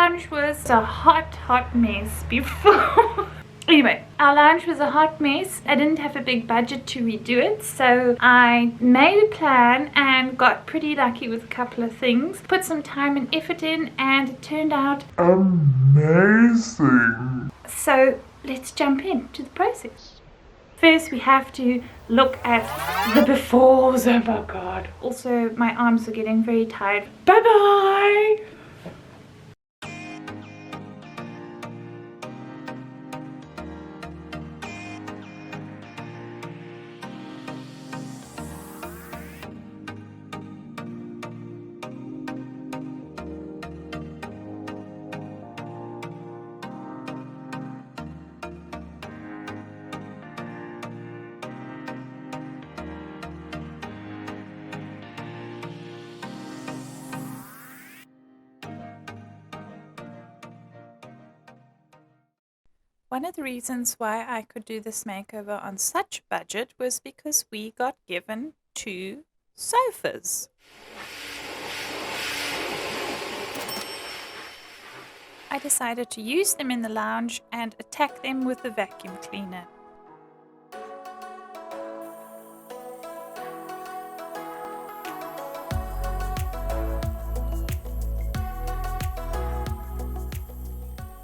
lounge was a hot mess before. Anyway, our lounge was a hot mess. I didn't have a big budget to redo it, so I made a plan and got pretty lucky with a couple of things. Put some time and effort in, and it turned out amazing. So let's jump into the process. First, we have to look at the befores. Oh my god. Also, my arms are getting very tired. Bye bye. One of the reasons why I could do this makeover on such budget was because we got given 2 sofas. I decided to use them in the lounge and attack them with the vacuum cleaner.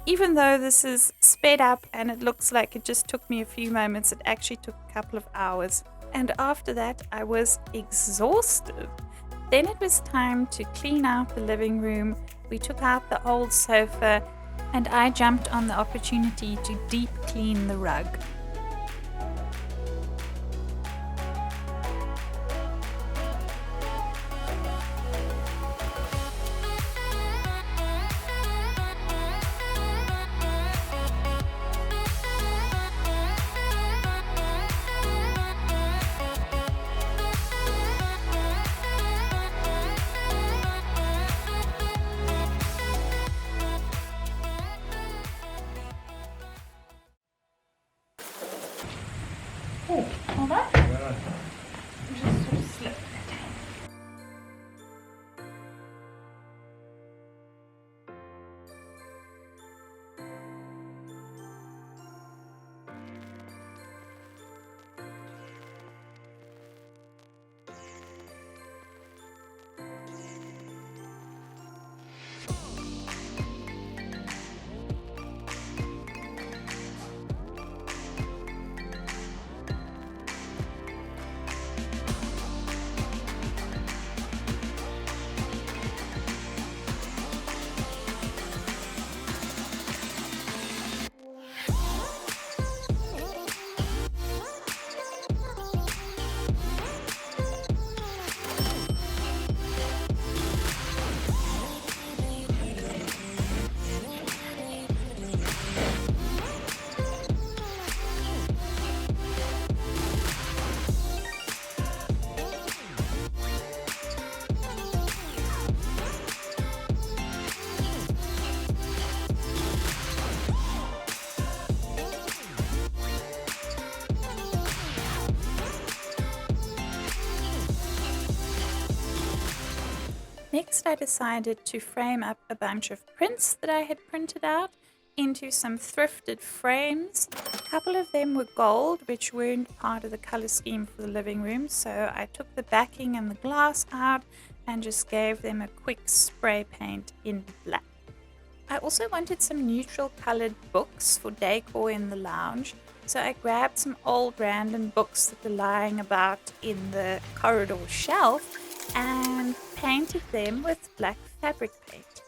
Even though this is sped up and it looks like it just took me a few moments, it actually took a couple of hours. And after that, I was exhausted. Then it was time to clean out the living room. We took out the old sofa and I jumped on the opportunity to deep clean the rug. Oh, hold on. Just sort of slip that. Next, I decided to frame up a bunch of prints that I had printed out into some thrifted frames. A couple of them were gold, which weren't part of the color scheme for the living room, so I took the backing and the glass out and just gave them a quick spray paint in black. I also wanted some neutral colored books for decor in the lounge, so I grabbed some old random books that were lying about in the corridor shelf and painted them with black fabric paint.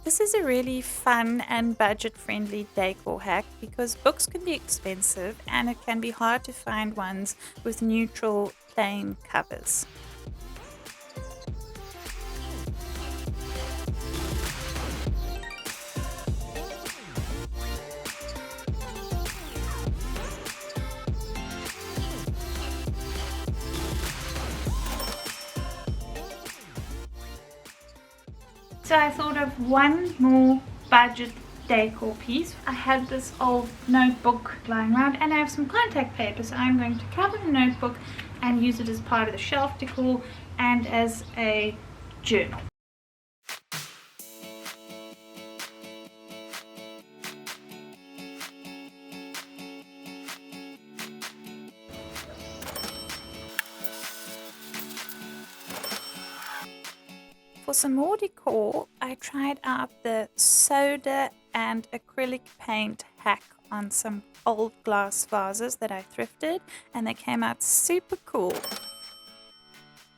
This is a really fun and budget-friendly decor hack because books can be expensive and it can be hard to find ones with neutral plain covers. So I thought of one more budget decor piece. I had this old notebook lying around and I have some contact paper, so I'm going to cover the notebook and use it as part of the shelf decor and as a journal. For some more decor, I tried out the soda and acrylic paint hack on some old glass vases that I thrifted, and they came out super cool.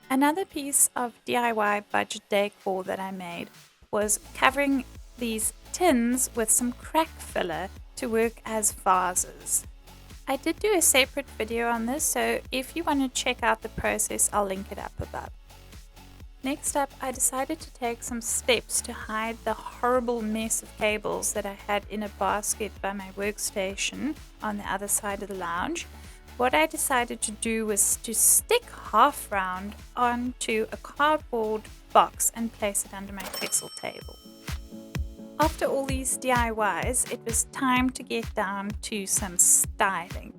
Another piece of DIY budget decor that I made was covering these tins with some crack filler to work as vases. I did do a separate video on this, so if you want to check out the process, I'll link it up above. Next up, I decided to take some steps to hide the horrible mess of cables that I had in a basket by my workstation on the other side of the lounge. What I decided to do was to stick half round onto a cardboard box and place it under my trestle table. After all these DIYs, it was time to get down to some styling.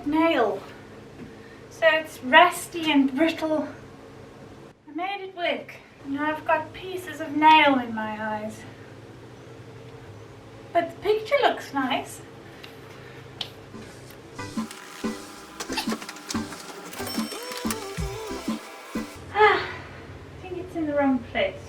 Nail, so it's rusty and brittle. I made it work. Now I've got pieces of nail in my eyes, but the picture looks nice. I think it's in the wrong place.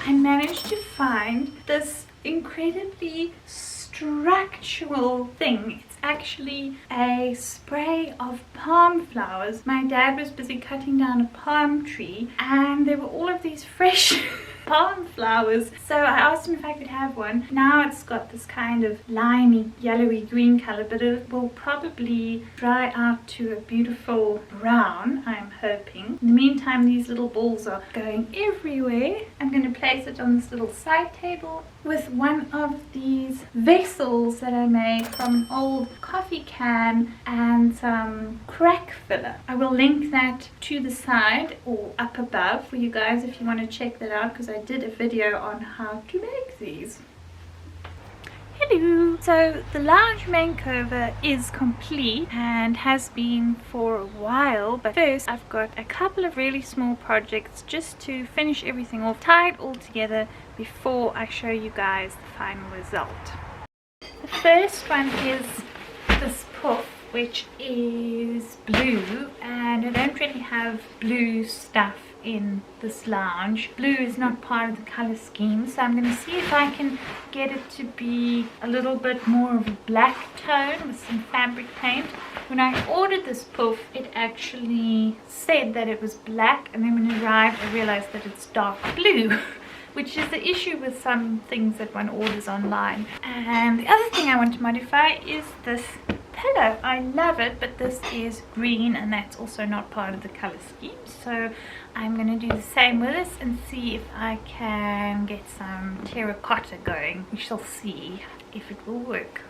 I managed to find this incredibly structural thing. It's actually a spray of palm flowers. My dad was busy cutting down a palm tree and there were all of these fresh palm flowers, so I asked him if I could have one. Now it's got this kind of limey yellowy green color, but it will probably dry out to a beautiful brown, I'm hoping. In the meantime, these little balls are going everywhere. I'm going to place it on this little side table with one of these vessels that I made from an old coffee can and some crack filler. I will link that to the side or up above for you guys if you want to check that out, because I did a video on how to make these. Hello! So the lounge makeover is complete and has been for a while, but first I've got a couple of really small projects just to finish everything off, tie it all together before I show you guys the final result. The first one is this puff, which is blue, and I don't really have blue stuff in this lounge. Blue is not part of the color scheme, so I'm going to see if I can get it to be a little bit more of a black tone with some fabric paint. When I ordered this puff, it actually said that it was black, and then when it arrived I realized that it's dark blue which is the issue with some things that one orders online. And the other thing I want to modify is this pillow. I love it, but this is green and that's also not part of the color scheme, so I'm going to do the same with this and see if I can get some terracotta going. We shall see if it will work.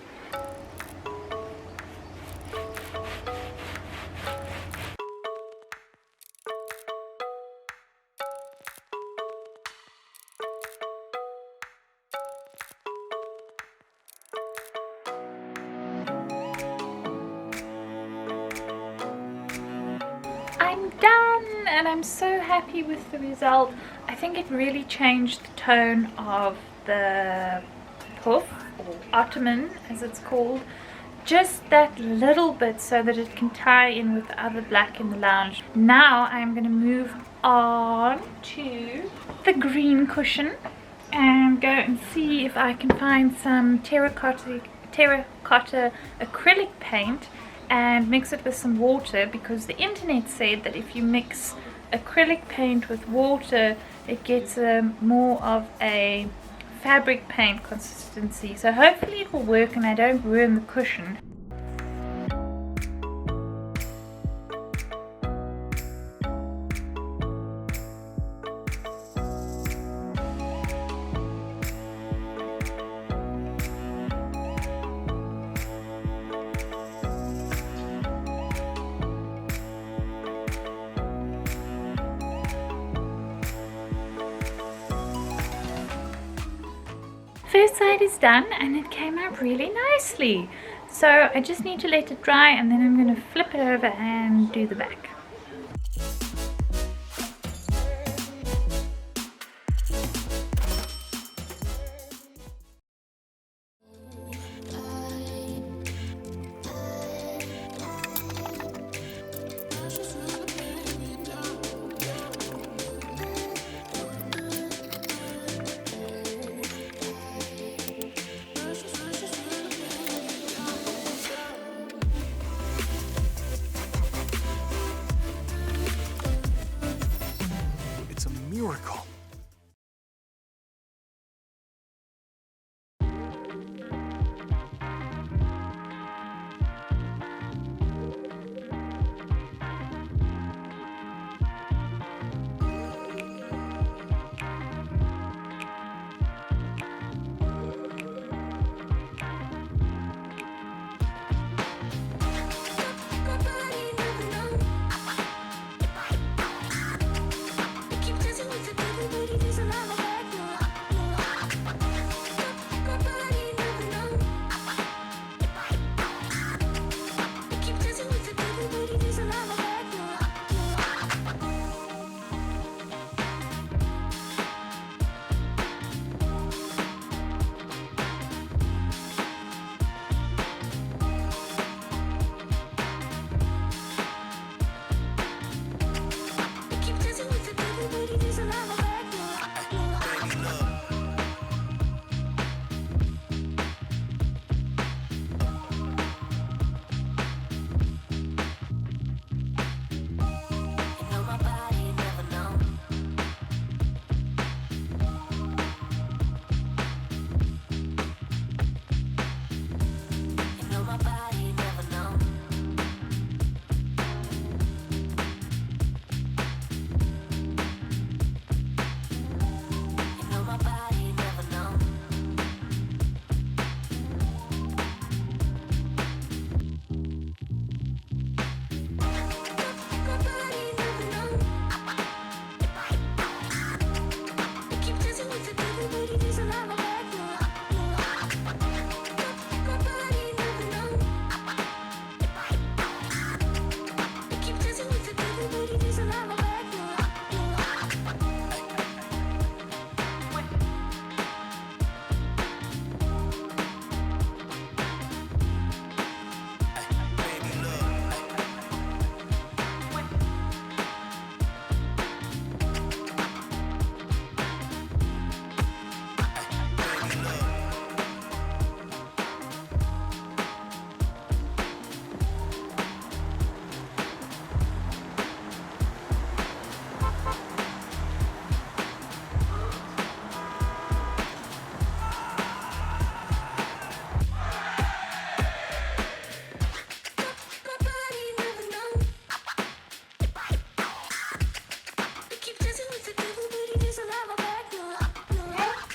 done and I'm so happy with the result. I think it really changed the tone of the puff, or ottoman as it's called, just that little bit so that it can tie in with the other black in the lounge. Now I'm going to move on to the green cushion and go and see if I can find some terracotta acrylic paint and mix it with some water, because the internet said that if you mix acrylic paint with water it gets more of a fabric paint consistency. So hopefully it will work and I don't ruin the cushion. First side is done and it came out really nicely. So I just need to let it dry and then I'm going to flip it over and do the back. Miracle.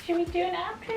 Should we do an outro